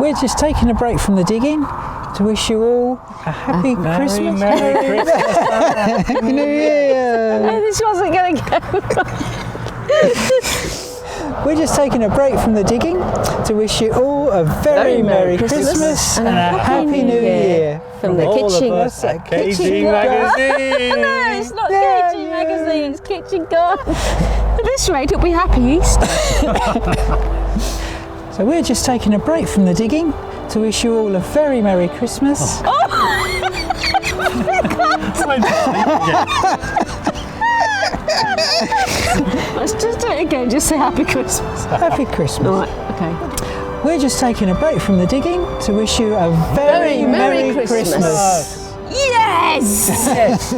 We're just taking a break from the digging to wish you all a happy Christmas. Merry Christmas. Happy New Year. No, this wasn't going to go. We're just taking a break from the digging to wish you all a very Merry Christmas and a Happy New Year. From the all kitchen. of us at KG Garden. Magazine. No, it's not Yeah, KG yeah. Magazine, it's Kitchen Garden. At this rate, it'll be Happy Easter. So we're just taking a break from the digging to wish you all a very Merry Christmas. Let's just do it again, just say Happy Christmas. Happy Christmas. All right, okay. We're just taking a break from the digging to wish you a very, Very Merry Merry Christmas. Christmas. Yes! Yes.